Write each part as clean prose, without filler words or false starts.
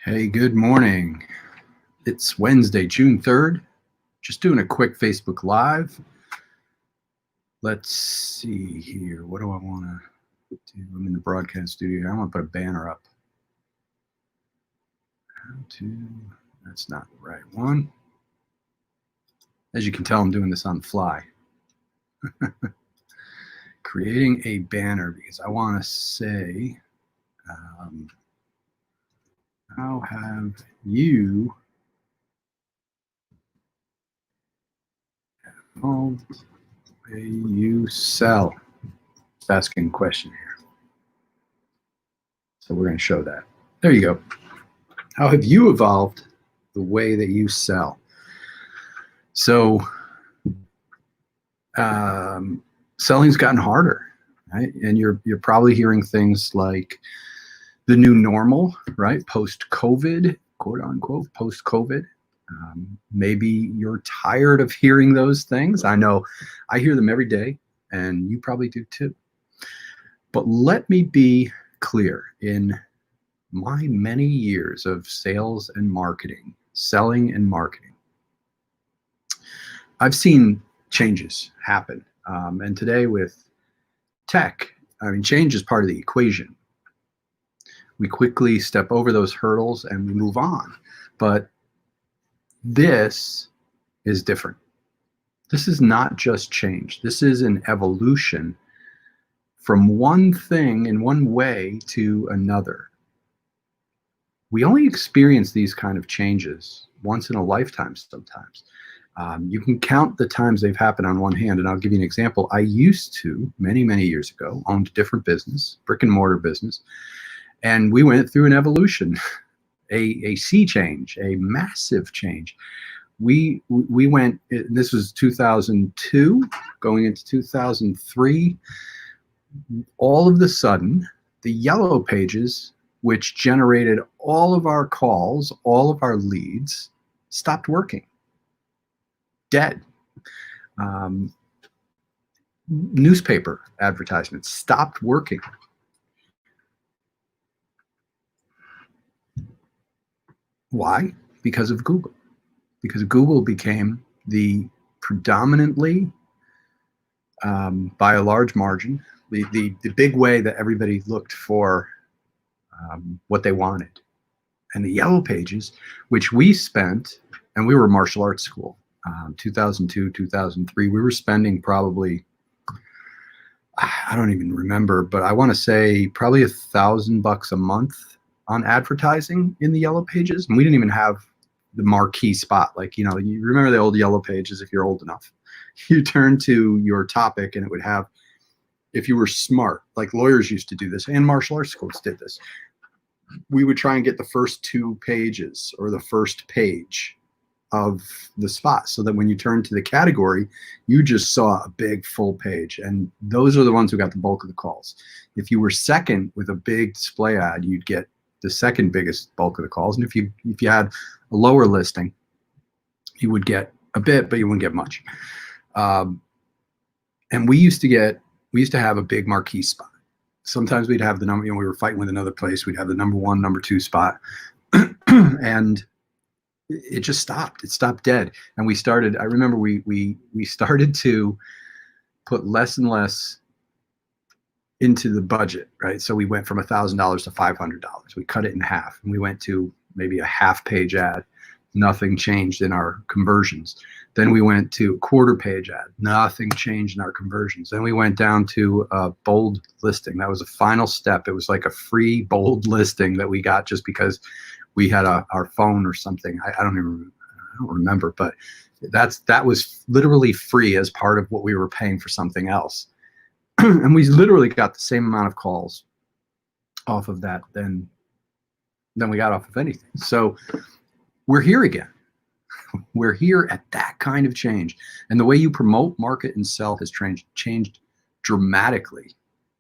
Hey, good morning. It's Wednesday, June 3rd. Just doing a quick Facebook Live. Let's see here. What do I want to do? I'm in the broadcast studio. I want to put a banner up. That's not the right one. As you can tell, I'm doing this on the fly. Creating a banner because I want to say, how have you evolved the way you sell? Just asking a question here. So we're going to show that. There you go. How have you evolved the way that you sell? So selling's gotten harder, right? And you're probably hearing things like the new normal, right? Post-COVID, quote unquote, post-COVID. Maybe you're tired of hearing those things. I know I hear them every day, and you probably do too. But let me be clear. In my many years of sales and marketing, selling and marketing, I've seen changes happen. And today with tech, I mean, change is part of the equation. We quickly step over those hurdles and we move on. But this is different. This is not just change. This is an evolution from one thing in one way to another. We only experience these kind of changes once in a lifetime sometimes. You can count the times they've happened on one hand, and I'll give you an example. I used to, many, many years ago, owned a different business, brick and mortar business, and we went through an evolution, a sea change, a massive change. We went, this was 2002, going into 2003, all of a sudden, the Yellow Pages, which generated all of our calls, all of our leads, stopped working. Dead. Newspaper advertisements stopped working. Why? Because of Google. Because Google became the predominantly, by a large margin, the big way that everybody looked for what they wanted. And the Yellow Pages, which we spent, and we were a martial arts school, 2002, 2003, we were spending probably, I don't even remember, but I want to say probably $1,000 a month on advertising in the Yellow Pages. And we didn't even have the marquee spot. Like, you remember the old Yellow Pages, if you're old enough. You turn to your topic and it would have, if you were smart, like lawyers used to do this and martial arts schools did this, we would try and get the first 2 pages or the first page of the spot so that when you turn to the category, you just saw a big full page. And those are the ones who got the bulk of the calls. If you were second with a big display ad, you'd get the second biggest bulk of the calls. And if you had a lower listing, you would get a bit, but you wouldn't get much. And we used to have a big marquee spot. Sometimes we'd have the number, we were fighting with another place. We'd have the number 1, number 2 spot. And it just stopped. It stopped dead. And we started, I remember we started to put less and less into the budget, right? So we went from $1,000 to $500. We cut it in half, and we went to maybe a half-page ad. Nothing changed in our conversions. Then we went to a quarter-page ad. Nothing changed in our conversions. Then we went down to a bold listing. That was the final step. It was like a free bold listing that we got just because we had our phone or something. I don't remember, but that was literally free as part of what we were paying for something else. And we literally got the same amount of calls off of that than we got off of anything. So we're here again. We're here at that kind of change. And the way you promote, market, and sell has changed dramatically.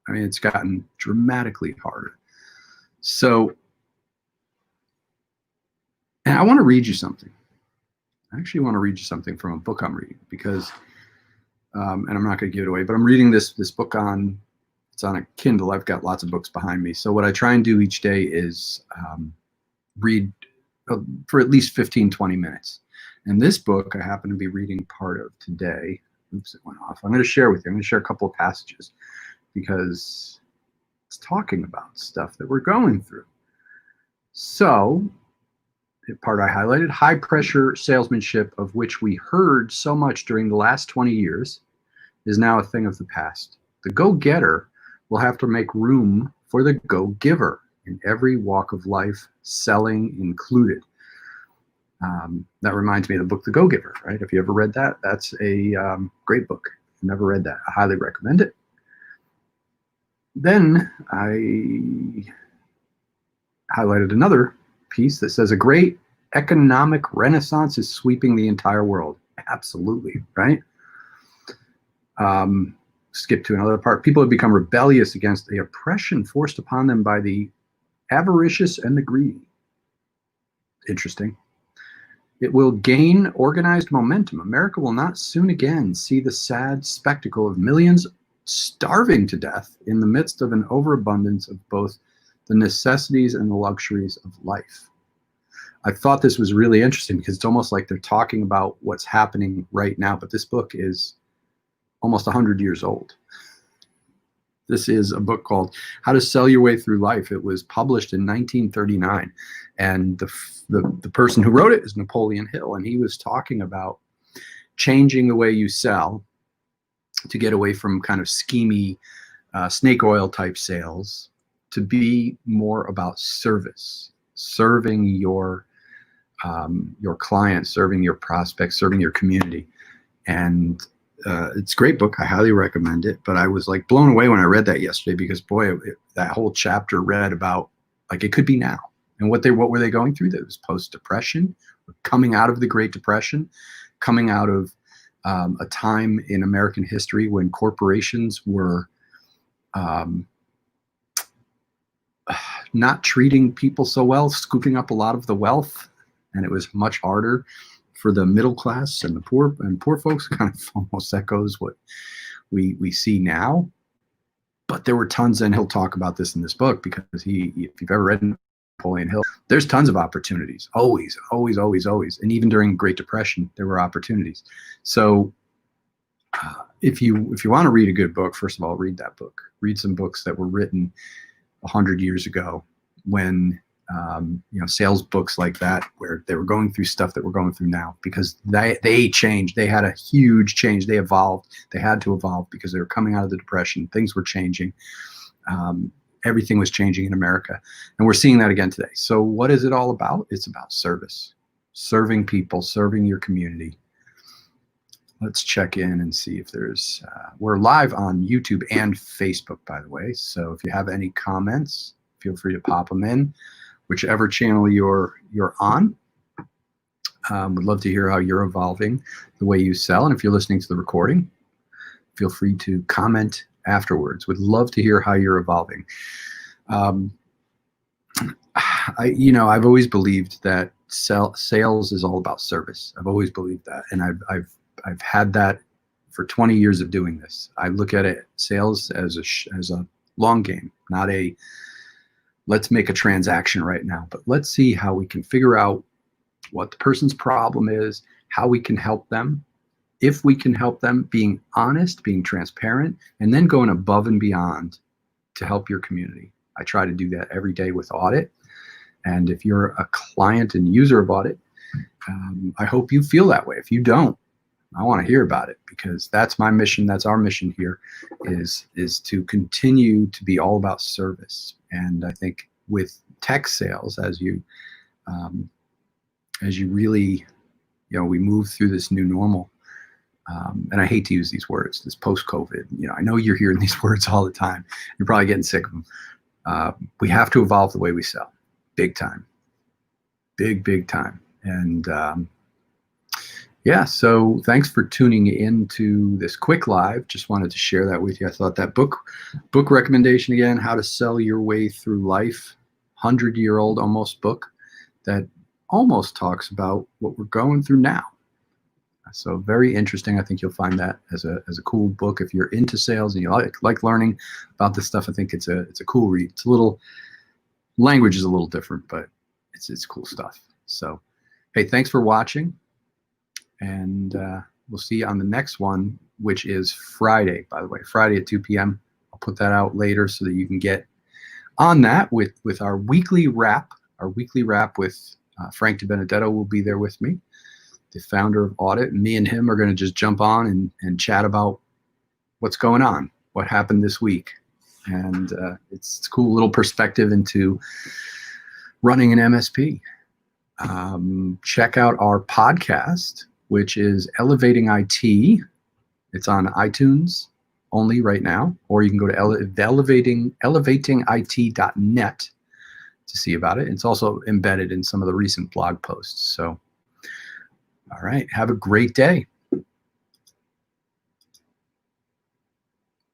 I mean, it's gotten dramatically harder. So, and I want to read you something. I actually want to read you something from a book I'm reading because, and I'm not going to give it away, but I'm reading this book it's on a Kindle. I've got lots of books behind me. So what I try and do each day is read for at least 15, 20 minutes. And this book I happen to be reading part of today. Oops, it went off. I'm going to share with you. I'm going to share a couple of passages because it's talking about stuff that we're going through. So, the part I highlighted, high pressure salesmanship, of which we heard so much during the last 20 years, is now a thing of the past. The go-getter will have to make room for the go-giver in every walk of life, selling included. That reminds me of the book, The Go-Giver, right? If you ever read that, that's a great book. Never read that. I highly recommend it. Then I highlighted another piece that says a great economic renaissance is sweeping the entire world. Absolutely, right? Skip to another part. People have become rebellious against the oppression forced upon them by the avaricious and the greedy. Interesting. It will gain organized momentum. America will not soon again see the sad spectacle of millions starving to death in the midst of an overabundance of both the necessities and the luxuries of life. I thought this was really interesting because it's almost like they're talking about what's happening right now, but this book is almost 100 years old. This is a book called How to Sell Your Way Through Life. It was published in 1939, and the person who wrote it is Napoleon Hill, and he was talking about changing the way you sell to get away from kind of schemy snake oil type sales to be more about service, serving your clients, serving your prospects, serving your community. And it's a great book. I highly recommend it. But I was like blown away when I read that yesterday because boy, that whole chapter read about like it could be now. And what were they going through? That was post-depression, coming out of the Great Depression, coming out of a time in American history when corporations were not treating people so well, scooping up a lot of the wealth, and it was much harder for the middle class and the poor folks. Kind of almost echoes what we see now. But there were tons, and he'll talk about this in this book because if you've ever read Napoleon Hill, there's tons of opportunities, always. And even during Great Depression, there were opportunities. So if you want to read a good book, first of all, read that book. Read some books that were written 100 years ago when sales books like that, where they were going through stuff that we're going through now, because they changed. They had a huge change. They evolved. They had to evolve because they were coming out of the Depression. Things were changing. Everything was changing in America, and we're seeing that again today. So what is it all about? It's about service, serving people, serving your community. Let's check in and see if there's, we're live on YouTube and Facebook, by the way. So if you have any comments, feel free to pop them in, whichever channel you're on. Would love to hear how you're evolving the way you sell. And if you're listening to the recording, feel free to comment afterwards. Would love to hear how you're evolving. I've always believed that sales is all about service. I've always believed that, and I've had that for 20 years of doing this. I look at it, sales, as a long game, not a let's make a transaction right now, but let's see how we can figure out what the person's problem is, how we can help them, if we can help them, being honest, being transparent, and then going above and beyond to help your community. I try to do that every day with Audit. And if you're a client and user of Audit, I hope you feel that way. If you don't, I want to hear about it, because that's my mission. That's our mission here, is to continue to be all about service. And I think with tech sales, as you really, we move through this new normal, and I hate to use these words, this post-COVID, I know you're hearing these words all the time. You're probably getting sick of them. We have to evolve the way we sell, big time, big time. And so thanks for tuning into this quick live. Just wanted to share that with you. I thought that book recommendation again, How to Sell Your Way Through Life, 100-year-old almost book that almost talks about what we're going through now. So very interesting. I think you'll find that as a cool book. If you're into sales and you like learning about this stuff, I think it's a cool read. It's language is a little different, but It's cool stuff. So, hey, thanks for watching, and we'll see you on the next one, which is Friday, by the way, Friday at 2 p.m. I'll put that out later so that you can get on that with our weekly wrap. Our weekly wrap with Frank DiBenedetto will be there with me, the founder of Audit, and me and him are going to just jump on and chat about what's going on, what happened this week. And it's a cool little perspective into running an MSP. Check out our podcast, which is Elevating IT. It's on iTunes only right now, or you can go to elevatingit.net to see about it. It's also embedded in some of the recent blog posts. So, all right, have a great day.